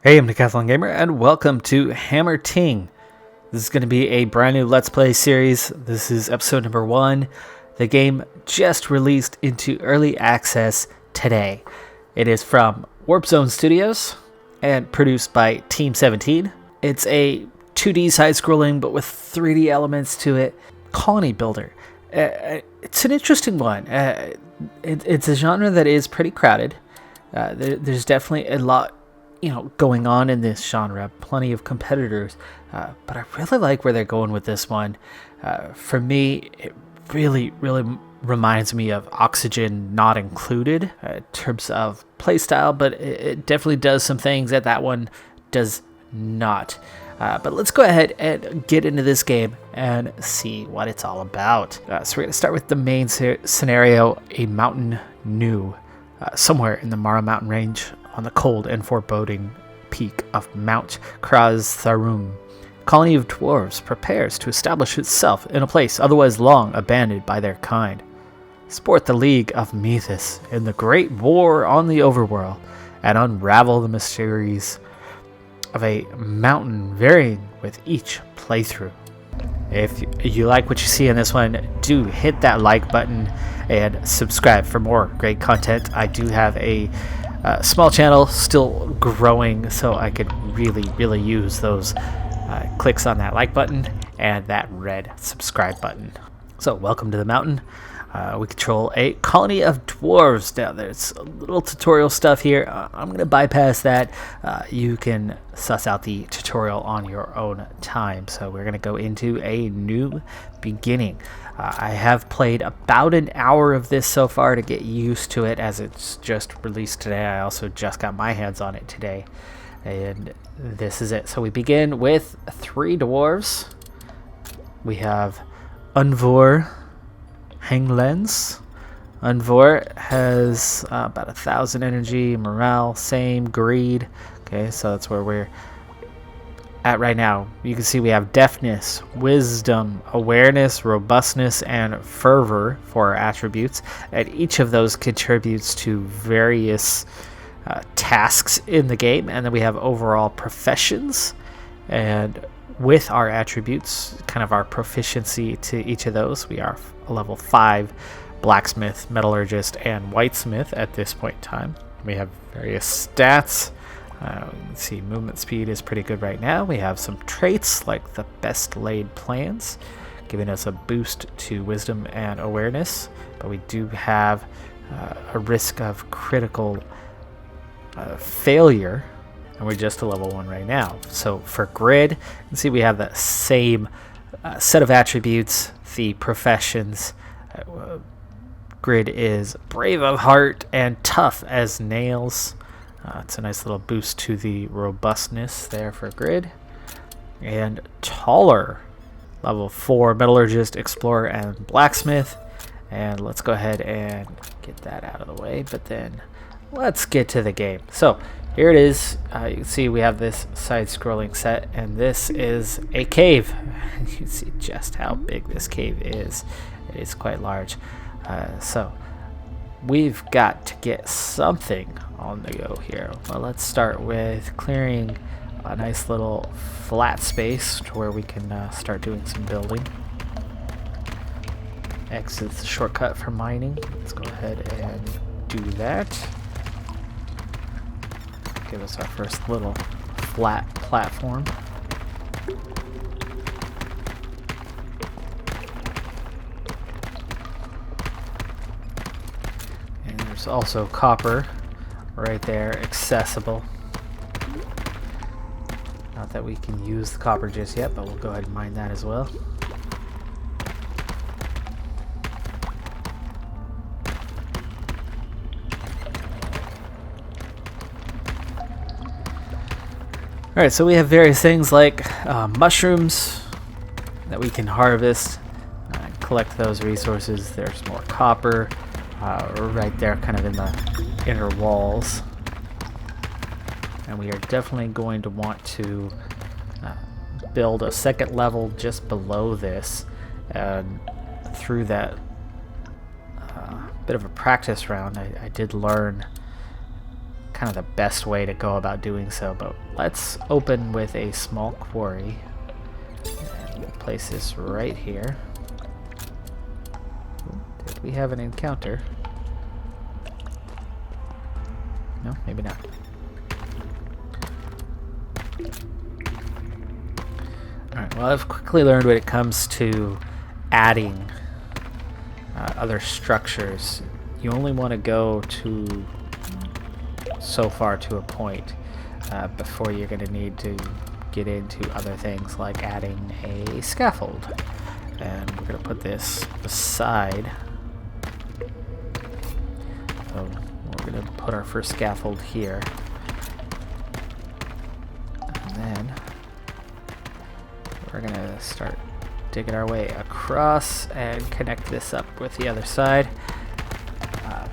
Hey, I'm Decathlon Gamer, and welcome to Hammerting. This is going to be a brand new Let's Play series. This is episode number 1. The game just released into early access today. It is from Warp Zone Studios and produced by Team 17. It's a 2D side-scrolling, but with 3D elements to it, colony builder. It's an interesting one. It's a genre that is pretty crowded. There's definitely a lot going on in this genre, plenty of competitors, but I really like where they're going with this one. For me, it really reminds me of Oxygen Not Included in terms of playstyle, but it definitely does some things that one does not. But let's go ahead and get into this game and see what it's all about. So we're going to start with the main scenario, a mountain new, somewhere in the Mara Mountain Range, on the cold and foreboding peak of Mount Kraz-Tharum. A colony of dwarves prepares to establish itself in a place otherwise long abandoned by their kind. Support the League of Mythos in the great war on the Overworld and unravel the mysteries of a mountain varying with each playthrough. If you like what you see in this one, do hit that like button and subscribe for more great content. I do have a small channel, still growing, so I could really use those clicks on that like button and that red subscribe button. So welcome to the mountain. We control a colony of dwarves. Now there's a little tutorial stuff here. I'm going to bypass that. You can suss out the tutorial on your own time. So we're going to go into a new beginning. I have played about an hour of this so far to get used to it, as it's just released today. I also just got my hands on it today, and this is it. So we begin with 3 dwarves. We have Unvor Hanglens. Unvor has about 1,000 energy, morale, same, greed. Okay, so that's where we're at right now. You can see we have deafness, wisdom, awareness, robustness, and fervor for our attributes, and each of those contributes to various tasks in the game. And then we have overall professions, and with our attributes, kind of our proficiency to each of those, we are a level 5 blacksmith, metallurgist, and whitesmith at this point in time. We have various stats. Let's see, movement speed is pretty good right now. We have some traits like the best laid plans, giving us a boost to wisdom and awareness, but we do have a risk of critical failure, and we're just a level 1 right now. So for grid, you can see we have the same set of attributes, the professions. Grid is brave of heart and tough as nails. It's a nice little boost to the robustness there for grid. And taller, level 4 metallurgist, explorer, and blacksmith. And let's go ahead and get that out of the way, but then let's get to the game. So here it is. You can see we have this side-scrolling set, and this is a cave. You can see just how big this cave is. It is quite large. So we've got to get something on the go here. Well, let's start with clearing a nice little flat space to where we can start doing some building. X is the shortcut for mining. Let's go ahead and do that. Give us our first little flat platform. And there's also copper right there, accessible. Not that we can use the copper just yet, but we'll go ahead and mine that as well. Alright, so we have various things like mushrooms that we can harvest, collect those resources. There's more copper right there, kind of in the inner walls. And we are definitely going to want to build a second level just below this. And through that bit of a practice round, I did learn kind of the best way to go about doing so, but let's open with a small quarry. And we'll place this right here. Did we have an encounter? No, maybe not. Alright, well, I've quickly learned when it comes to adding other structures, you only want to go to so far to a point before you're going to need to get into other things like adding a scaffold. And we're going to put this beside. So we're going to put our first scaffold here. And then we're going to start digging our way across and connect this up with the other side,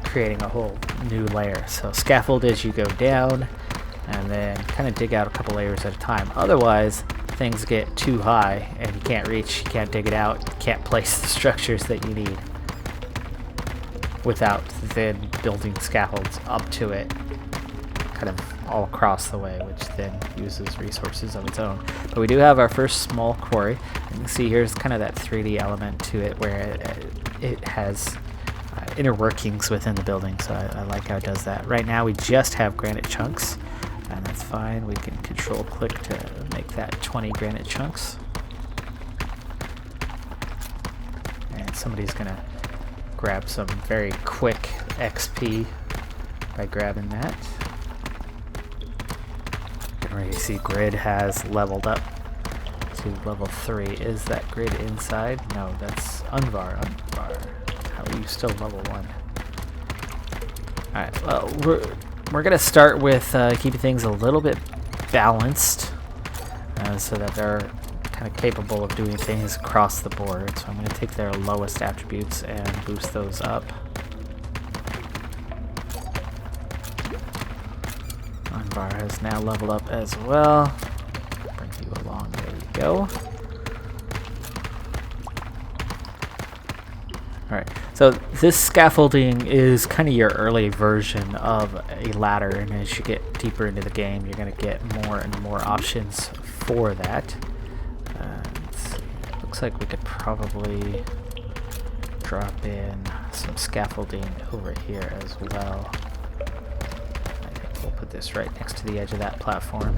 creating a whole new layer. So scaffold as you go down, and then kind of dig out a couple layers at a time. Otherwise, things get too high and you can't reach, you can't dig it out, you can't place the structures that you need without then building scaffolds up to it, kind of all across the way, which then uses resources of its own. But we do have our first small quarry. You can see here's kind of that 3D element to it where it has inner workings within the building, so I like how it does that. Right now we just have granite chunks, and that's fine. We can control click to make that 20 granite chunks. And somebody's gonna grab some very quick XP by grabbing that. You see grid has leveled up to level 3. Is that grid inside? No, that's Unvar. How are you still level 1? Alright, well, we're going to start with keeping things a little bit balanced so that they're kind of capable of doing things across the board. So I'm going to take their lowest attributes and boost those up. Unvar has now leveled up as well. Bring you along, there you go. Alright, so this scaffolding is kind of your early version of a ladder, and as you get deeper into the game, you're going to get more and more options for that. Let's see. Looks like we could probably drop in some scaffolding over here as well. We'll put this right next to the edge of that platform.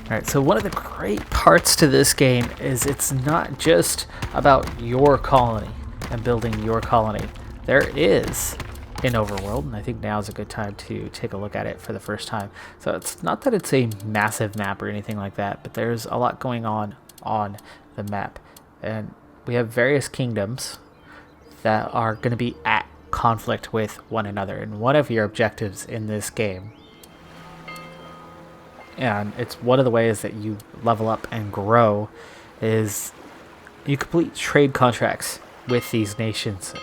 Alright, so one of the great parts to this game is it's not just about your colony and building your colony. There is an Overworld, and I think now is a good time to take a look at it for the first time. So it's not that it's a massive map or anything like that, but there's a lot going on the map. And we have various kingdoms that are going to be at conflict with one another, and one of your objectives in this game, and it's one of the ways that you level up and grow, is you complete trade contracts with these nations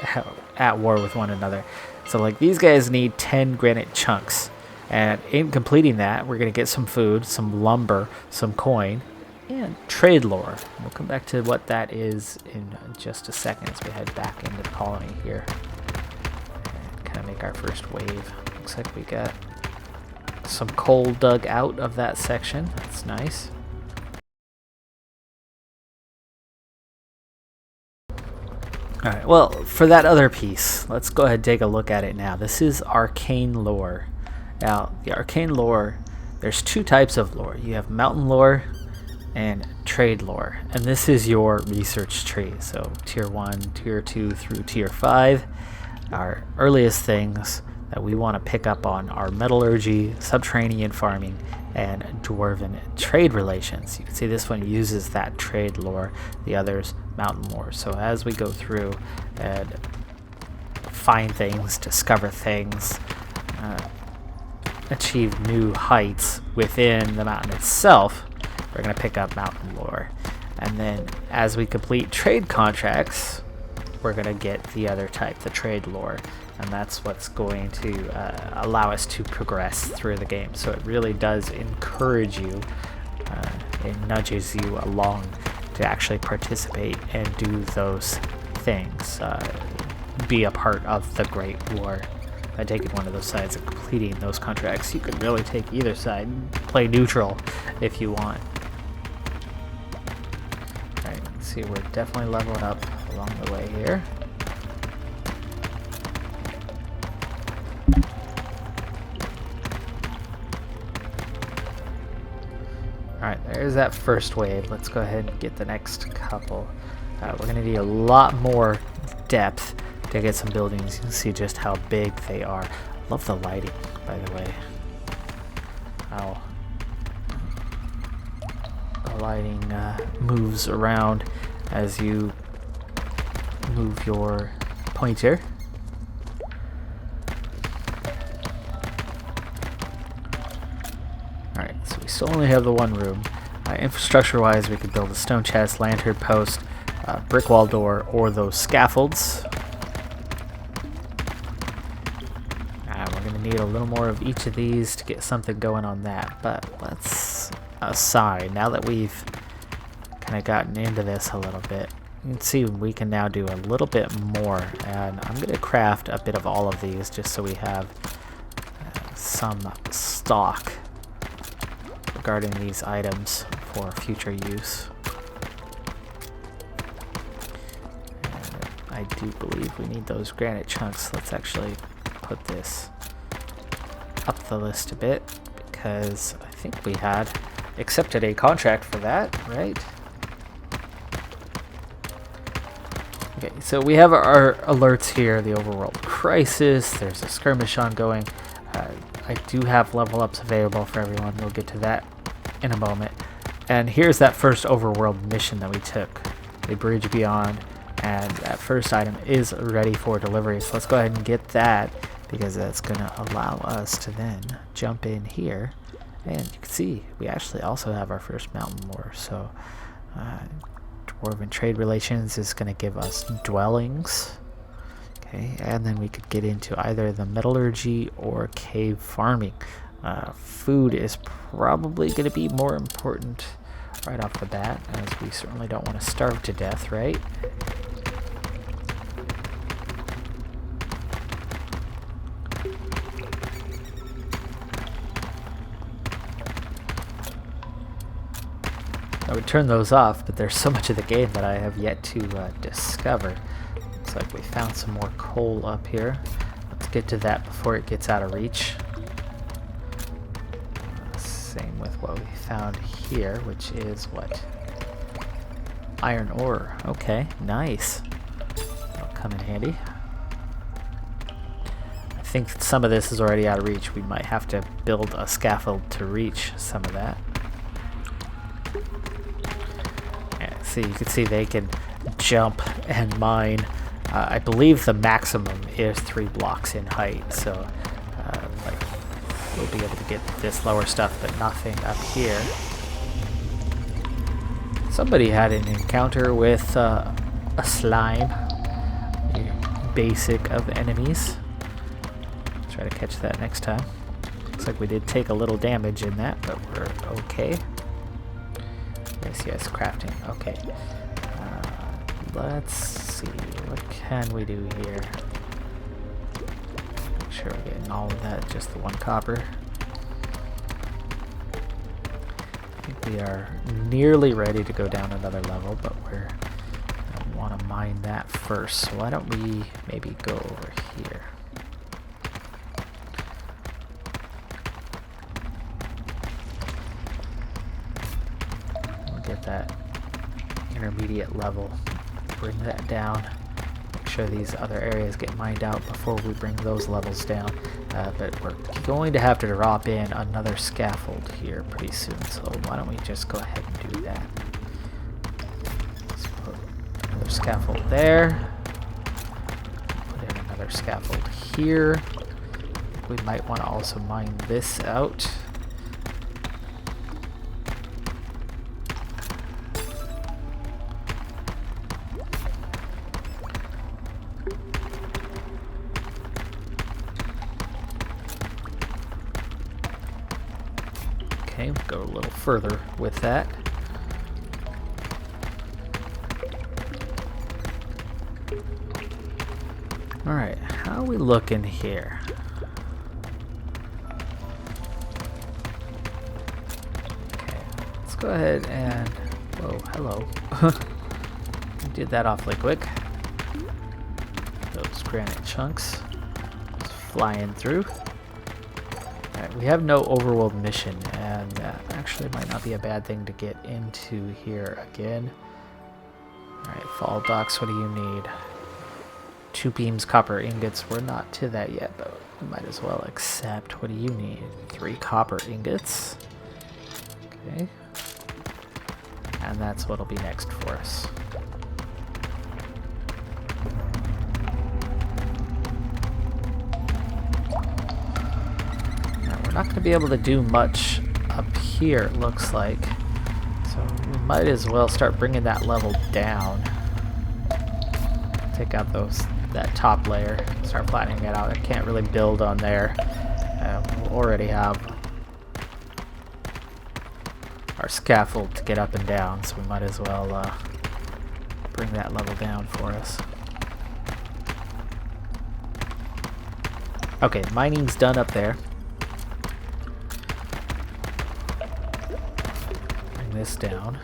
at war with one another. So like these guys need 10 granite chunks, and in completing that we're going to get some food, some lumber, some coin, and trade lore. We'll come back to what that is in just a second as we head back into the colony here. Make our first wave. Looks like we got some coal dug out of that section. That's nice. Alright, well, for that other piece, let's go ahead and take a look at it now. This is arcane lore. Now, the arcane lore, there's two types of lore. You have mountain lore and trade lore. And this is your research tree. So tier 1, tier 2 through tier 5. Our earliest things that we want to pick up on are metallurgy, subterranean farming, and dwarven trade relations. You can see this one uses that trade lore, the others mountain lore. So as we go through and find things, discover things, achieve new heights within the mountain itself, we're going to pick up mountain lore. And then as we complete trade contracts, we're going to get the other type, the trade lore, and that's what's going to allow us to progress through the game. So it really does encourage you, it nudges you along to actually participate and do those things, be a part of the great war by taking one of those sides and completing those contracts. You could really take either side and play neutral if you want. Alright, see, we're definitely leveling up along the way here. Alright, there's that first wave. Let's go ahead and get the next couple. We're going to need a lot more depth to get some buildings. You can see just how big they are. Love the lighting, by the way. How the lighting moves around as you move your pointer. Alright, so we still only have the one room. Infrastructure-wise, we could build a stone chest, lantern post, brick wall door, or those scaffolds. We're going to need a little more of each of these to get something going on that. But let's aside, now that we've kind of gotten into this a little bit, you can see we can now do a little bit more. And I'm going to craft a bit of all of these just so we have some stock regarding these items for future use. And I do believe we need those granite chunks. Let's actually put this up the list a bit, because I think we had accepted a contract for that, right? Okay, so we have our alerts here, the Overworld Crisis, there's a skirmish ongoing. I do have level ups available for everyone. We'll get to that in a moment. And here's that first Overworld mission that we took, the Bridge Beyond, and that first item is ready for delivery. So let's go ahead and get that, because that's going to allow us to then jump in here. And you can see we actually also have our first mountain lore. So Dwarven Trade Relations is going to give us dwellings. Okay, and then we could get into either the metallurgy or cave farming. Food is probably going to be more important right off the bat, as we certainly don't want to starve to death, right? I would turn those off, but there's so much of the game that I have yet to discover. Looks like we found some more coal up here. Let's get to that before it gets out of reach. Same with what we found here, which is what? Iron ore. Okay, nice. That'll come in handy. I think some of this is already out of reach. We might have to build a scaffold to reach some of that. Yeah, see, you can see they can jump and mine. I believe the maximum is 3 blocks in height, so like we'll be able to get this lower stuff, but nothing up here. Somebody had an encounter with a slime, a basic of enemies. Try to catch that next time. Looks like we did take a little damage in that, but we're okay. Yes, crafting. Okay. Let's see. What can we do here? Make sure we're getting all of that, just the 1 copper. I think we are nearly ready to go down another level, but we're going to want to mine that first. So why don't we maybe go over here? We'll get that intermediate level. Bring that down. Make sure these other areas get mined out before we bring those levels down. But we're going to have to drop in another scaffold here pretty soon. So why don't we just go ahead and do that? Let's put another scaffold there. Put in another scaffold here. We might want to also mine this out. Okay, we'll go a little further with that. Alright, how are we looking here? go ahead and... Whoa, hello. Did that awfully quick. Those granite chunks just flying through. Alright, we have no overworld mission, and that actually might not be a bad thing to get into here again. Alright, fall docks, what do you need? 2 beams copper ingots. We're not to that yet, but we might as well accept. What do you need? 3 copper ingots. Okay. And that's what'll be next for us. Now, we're not going to be able to do much up here, it looks like. So we might as well start bringing that level down. Take out that top layer, start flattening it out. I can't really build on there. We'll already have our scaffold to get up and down, so we might as well bring that level down for us. Okay, mining's done up there. Bring this down.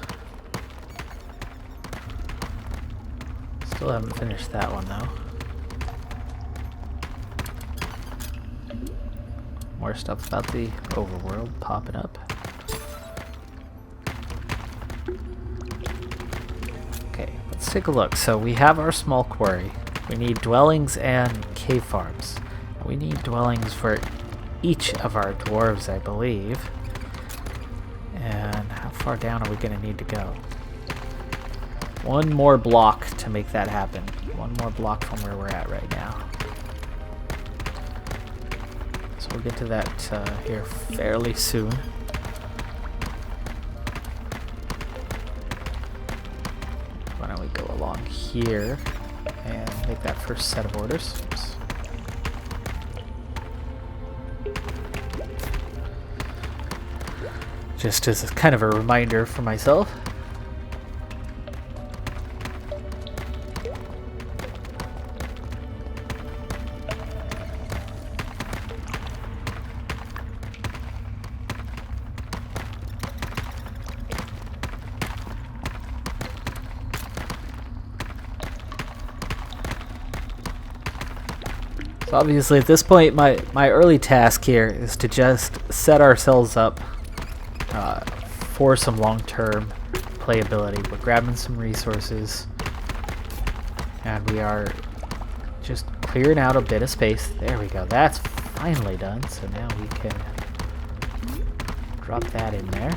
Still haven't finished that one though. More stuff about the overworld popping up. Okay, let's take a look. So we have our small quarry. We need dwellings and cave farms. We need dwellings for each of our dwarves, I believe. And how far down are we going to need to go? 1 more block to make that happen. 1 more block from where we're at right now. So we'll get to that here fairly soon. Why don't we go along here and make that first set of orders. Oops. Just as a kind of a reminder for myself. So obviously at this point my early task here is to just set ourselves up for some long-term playability. We're grabbing some resources and we are just clearing out a bit of space. There we go, that's finally done. So now we can drop that in there.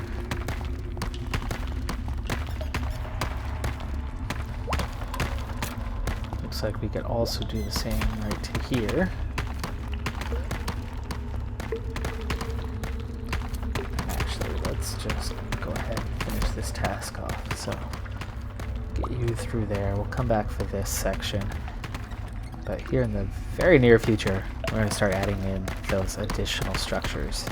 Looks like we could also do the same right to here. And actually, let's just go ahead and finish this task off. So, get you through there. We'll come back for this section. But here in the very near future, we're going to start adding in those additional structures.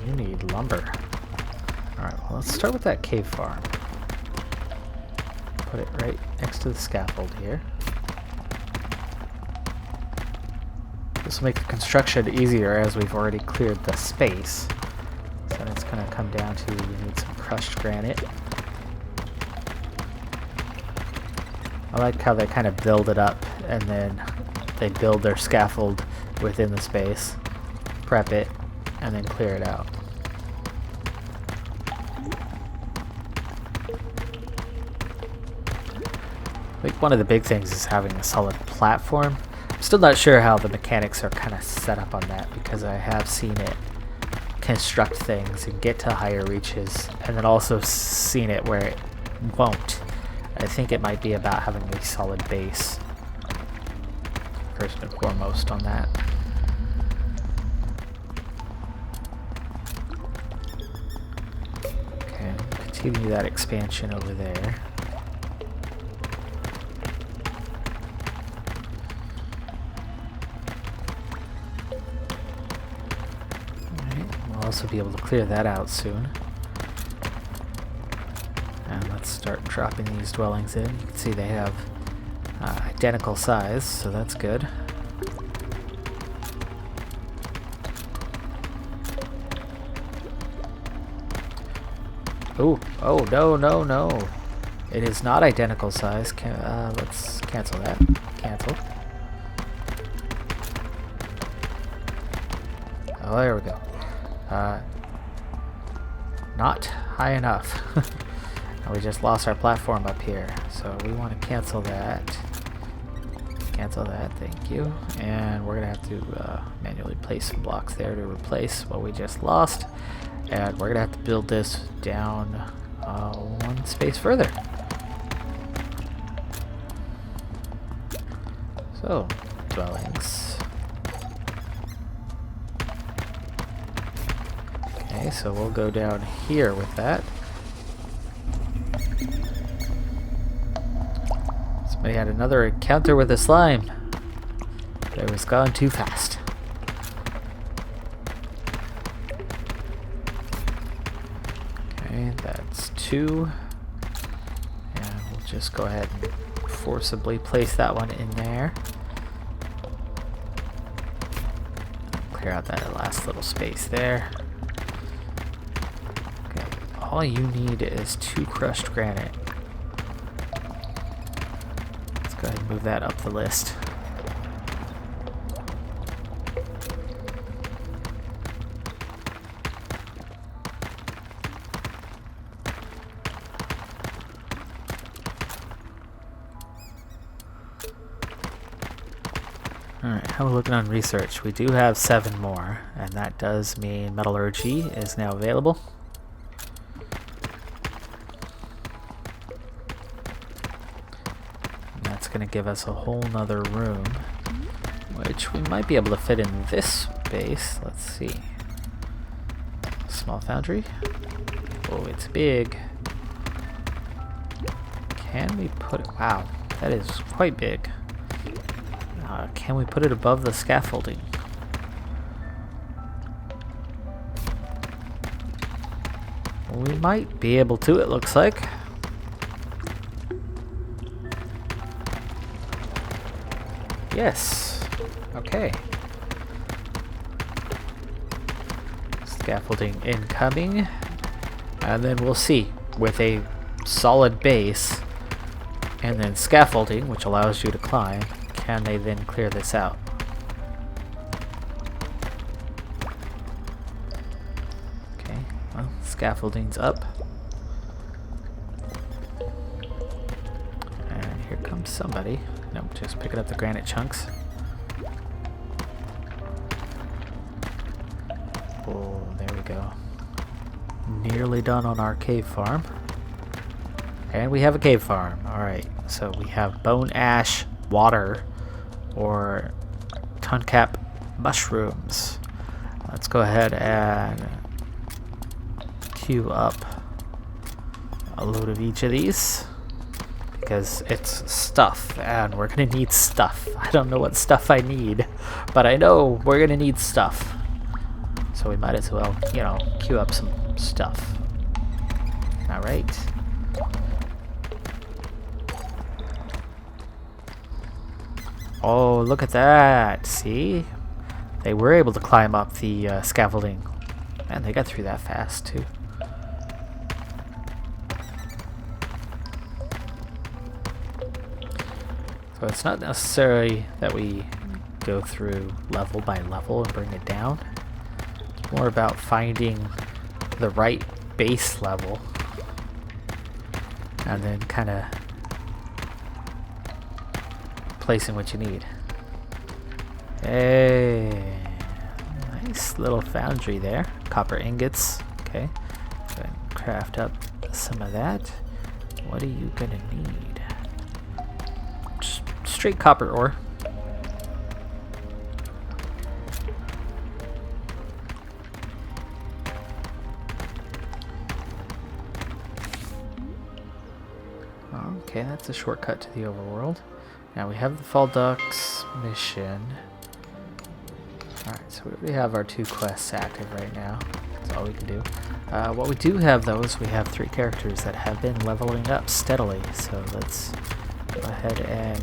You need lumber. Alright, well let's start with that cave farm. Put it right next to the scaffold here. This will make the construction easier as we've already cleared the space. So then it's going to come down to, we need some crushed granite. I like how they kind of build it up and then they build their scaffold within the space, prep it, and then clear it out. I think one of the big things is having a solid platform. I'm still not sure how the mechanics are kind of set up on that, because I have seen it construct things and get to higher reaches, and then also seen it where it won't. I think it might be about having a solid base first and foremost on that. Continue that expansion over there. Alright, we'll also be able to clear that out soon. And let's start dropping these dwellings in. You can see they have identical size, so that's good. Oh, oh, no, no, no. It is not identical size. Let's cancel that. Cancel. Oh, there we go. Not high enough. We just lost our platform up here, so we want to cancel that. Cancel that, thank you. And we're going to have to manually place some blocks there to replace what we just lost. And we're going to have to build this down one space further. So, dwellings. Okay, so we'll go down here with that. Somebody had another encounter with a slime. But it was gone too fast. Okay, that's 2. And we'll just go ahead and forcibly place that one in there. Clear out that last little space there. Okay, all you need is 2 crushed granite. Let's go ahead and move that up the list. Alright, how are we looking on research? We do have 7 more, and that does mean metallurgy is now available. And that's going to give us a whole nother room, which we might be able to fit in this space. Let's see. Small foundry. Oh, it's big. Can we put it? Wow, that is quite big. Can we put it above the scaffolding? We might be able to, it looks like. Yes. Okay. Scaffolding incoming. And then we'll see. With a solid base and then scaffolding, which allows you to climb, can they then clear this out? Okay, well, scaffolding's up. And here comes somebody. Nope, just picking up the granite chunks. Oh, there we go. Nearly done on our cave farm. And we have a cave farm. Alright, so we have bone ash, water, or tuncap mushrooms. Let's go ahead and queue up a load of each of these because it's stuff and we're gonna need stuff. I don't know what stuff I need, but I know we're gonna need stuff, so we might as well, you know, queue up some stuff. All right. Oh, look at that. See? They were able to climb up the scaffolding. Man, they got through that fast, too. So it's not necessary that we go through level by level and bring it down. It's more about finding the right base level and then kind of placing what you need. Hey, nice little foundry there. Copper ingots. Okay, go ahead and craft up some of that. What are you gonna need? Just straight copper ore. Okay, that's a shortcut to the overworld. Now we have the Fall Ducks mission. Alright, so we already have our 2 quests active right now. That's all we can do. What we do have though is we have 3 characters that have been leveling up steadily. So let's go ahead and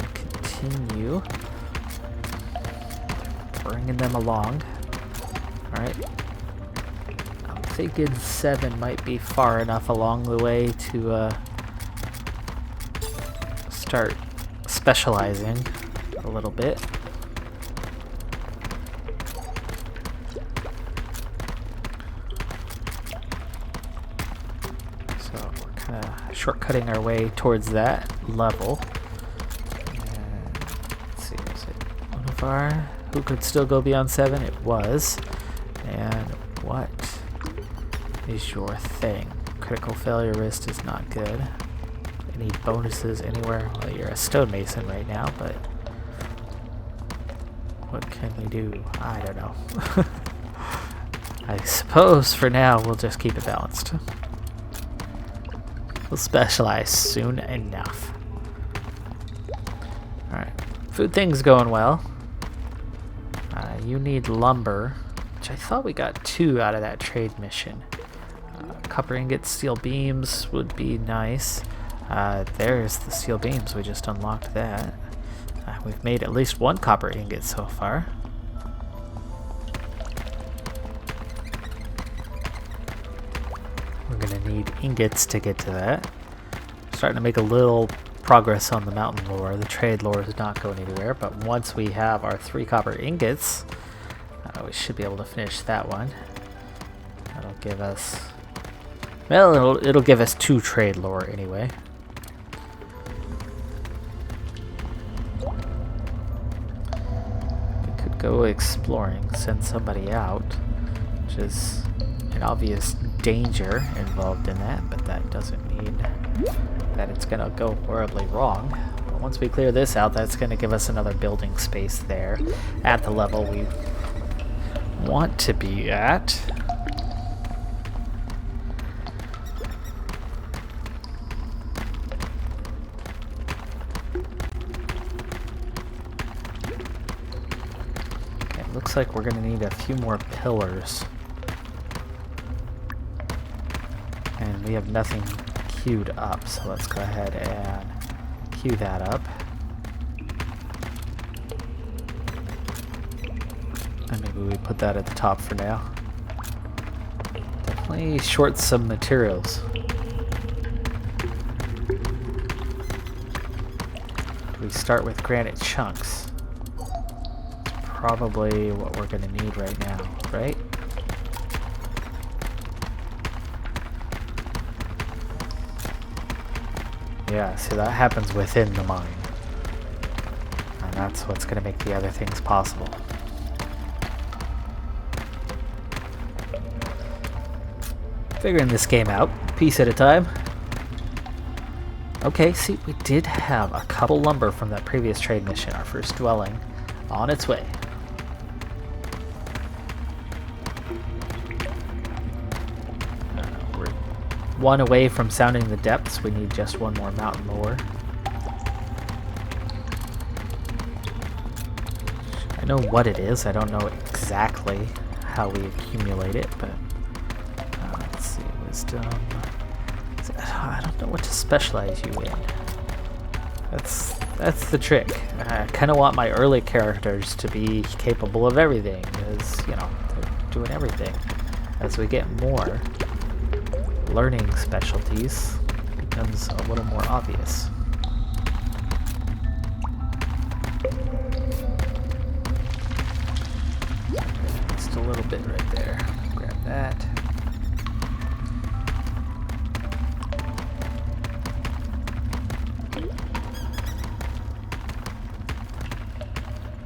continue bringing them along. Alright. I'm thinking 7 might be far enough along the way to start specializing a little bit. So we're kind of shortcutting our way towards that level. And let's see, was it one of our who could still go beyond 7? It was. And what is your thing? Critical failure risk is not good. Any bonuses anywhere? Well, you're a stonemason right now, but what can we do? I don't know. I suppose for now we'll just keep it balanced. We'll specialize soon enough. Alright, food thing's going well. You need lumber, which I thought we got 2 out of that trade mission. Copper ingots, steel beams would be nice. There's the steel beams, we just unlocked that. We've made at least 1 copper ingot so far. We're gonna need ingots to get to that. Starting to make a little progress on the mountain lore. The trade lore is not going anywhere, but once we have our 3 copper ingots, we should be able to finish that one. That'll give us, well, it'll give us 2 trade lore anyway. We could go exploring, send somebody out, which is an obvious danger involved in that, but that doesn't mean that it's gonna go horribly wrong. But once we clear this out, that's gonna give us another building space there at the level we want to be at. Okay, looks like we're gonna need a few more pillars. And we have nothing queued up, so let's go ahead and queue that up. And maybe we put that at the top for now. Definitely short some materials. Do we start with granite chunks? It's probably what we're going to need right now, right? Yeah, see, that happens within the mine. And that's what's going to make the other things possible. Figuring this game out, piece at a time. Okay, see, we did have a couple lumber from that previous trade mission, our first dwelling, on its way. We're 1 away from sounding the depths. We need just 1 more mountain lore. I know what it is. I don't know exactly how we accumulate it, but let's see, wisdom. I don't know what to specialize you in. That's the trick. I kind of want my early characters to be capable of everything, because, you know, they're doing everything. As we get more, learning specialties becomes a little more obvious. Just a little bit right there. Grab that.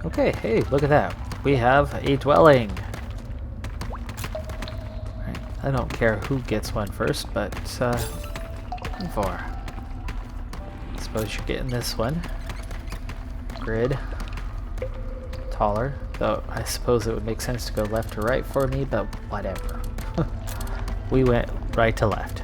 Okay, hey, look at that. We have a dwelling. Right, I don't care who gets one first, but looking for. I suppose you're getting this one. Grid. Taller. Though I suppose it would make sense to go left to right for me, but whatever. We went right to left.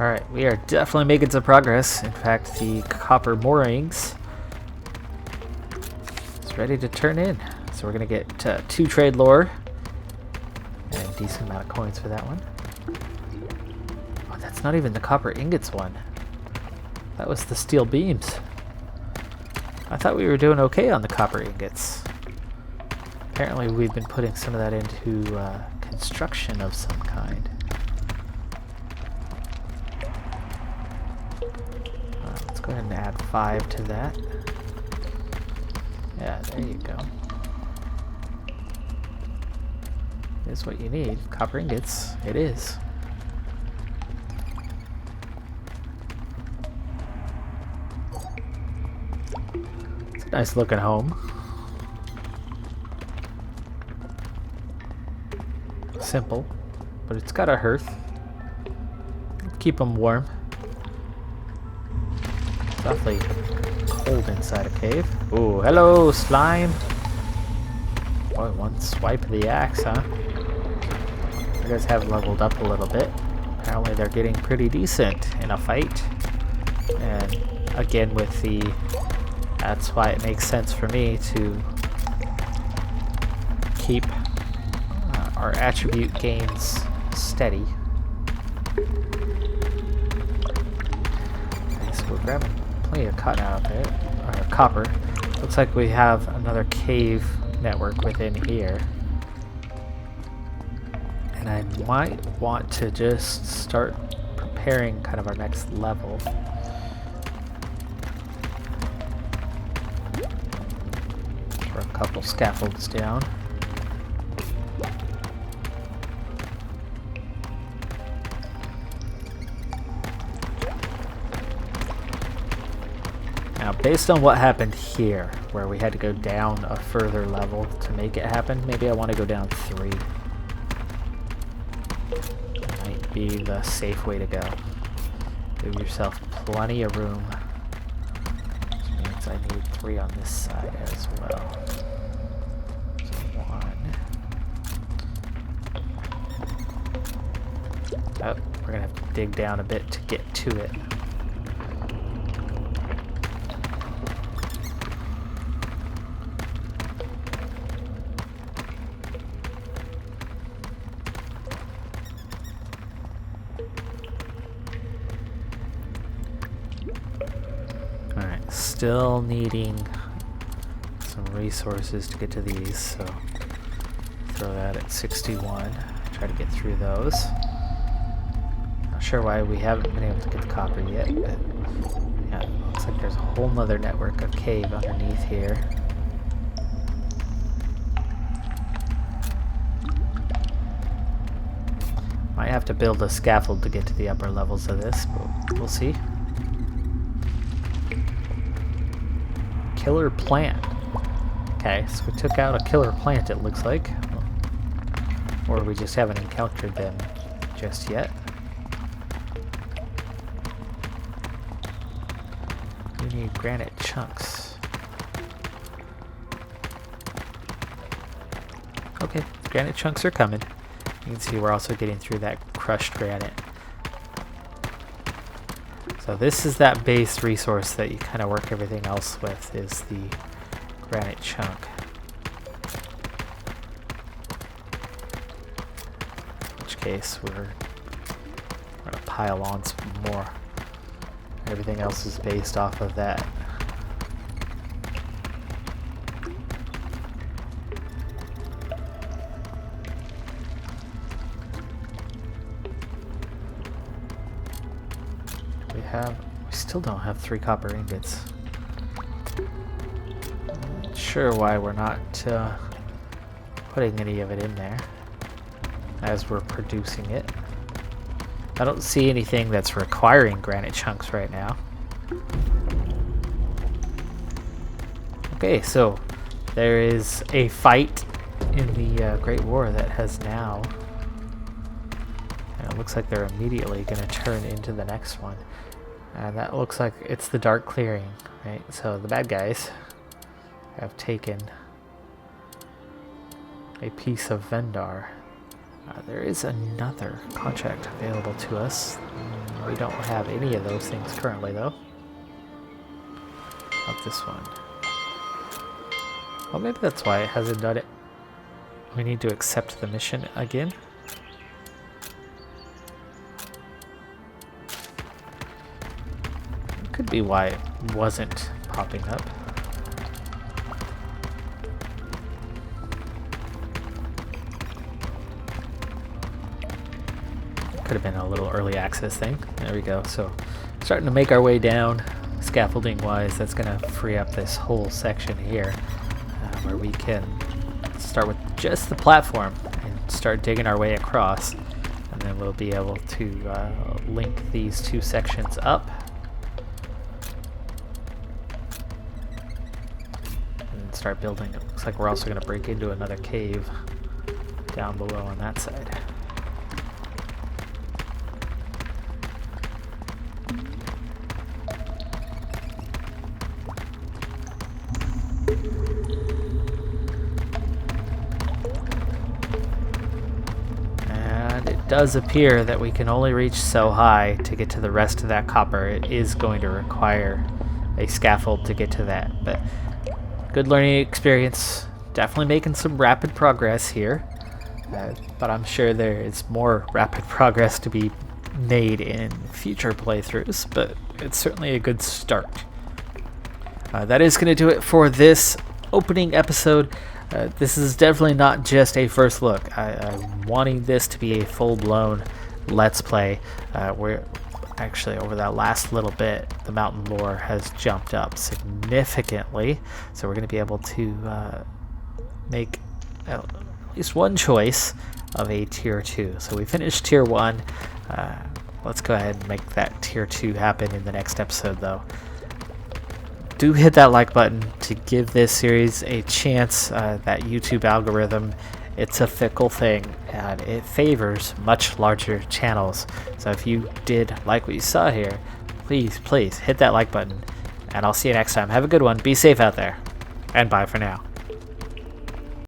Alright, we are definitely making some progress. In fact, the copper moorings ready to turn in. So we're going to get 2 trade lore. And a decent amount of coins for that one. Oh, that's not even the copper ingots one. That was the steel beams. I thought we were doing okay on the copper ingots. Apparently we've been putting some of that into construction of some kind. Let's go ahead and add 5 to that. Yeah, there you go. Is what you need. Copper ingots. It is. It's a nice looking home. Simple, but it's got a hearth. Keep them warm. It's awfully cold inside a cave. Ooh, hello, slime. Boy, one swipe of the axe, huh? You guys have leveled up a little bit. Apparently they're getting pretty decent in a fight. And again with the... That's why it makes sense for me to keep our attribute gains steady. Okay, so we're grabbing plenty of cotton out of it, or copper. Looks like we have another cave network within here. And I might want to just start preparing kind of our next level. Throw a couple scaffolds down. Now, based on what happened here, where we had to go down a further level to make it happen, maybe I want to go down 3. Might be the safe way to go. Give yourself plenty of room. Which means I need 3 on this side as well. So 1. Oh, we're going to have to dig down a bit to get to it. Still needing some resources to get to these, so throw that at 61. Try to get through those. Not sure why we haven't been able to get the copper yet, but yeah, it looks like there's a whole nother network of cave underneath here. Might have to build a scaffold to get to the upper levels of this, but we'll see. Killer plant. Okay, so we took out a killer plant, it looks like. Or we just haven't encountered them just yet. We need granite chunks. Okay, granite chunks are coming. You can see we're also getting through that crushed granite. So this is that base resource that you kind of work everything else with, is the granite chunk. In which case we're going to pile on some more. Everything else is based off of that. We still don't have 3 copper ingots. Not sure why we're not putting any of it in there as we're producing it. I don't see anything that's requiring granite chunks right now. Okay, so there is a fight in the Great War that has now, and it looks like they're immediately going to turn into the next one. And that looks like it's the Dark Clearing, right? So the bad guys have taken a piece of Vendar. There is another contract available to us. We don't have any of those things currently, though. Not this one. Oh, maybe that's why it hasn't done it. We need to accept the mission again. Could be why it wasn't popping up. Could have been a little early access thing. There we go. So starting to make our way down scaffolding wise. That's going to free up this whole section here where we can start with just the platform and start digging our way across. And then we'll be able to link these two sections up. Start building. It looks like we're also going to break into another cave down below on that side. And it does appear that we can only reach so high to get to the rest of that copper. It is going to require a scaffold to get to that, but good learning experience. Definitely making some rapid progress here. But I'm sure there is more rapid progress to be made in future playthroughs, but it's certainly a good start. That is going to do it for this opening episode. This is definitely not just a first look. I'm wanting this to be a full-blown Let's Play where actually over that last little bit the mountain lore has jumped up significantly, so we're going to be able to make at least one choice of a tier 2. So we finished tier 1. Let's go ahead and make that tier 2 happen in the next episode though. Do hit that like button to give this series a chance. That YouTube algorithm, it's a fickle thing and it favors much larger channels. So if you did like what you saw here, please hit that like button, and I'll see you next time. Have a good one, be safe out there, and bye for now.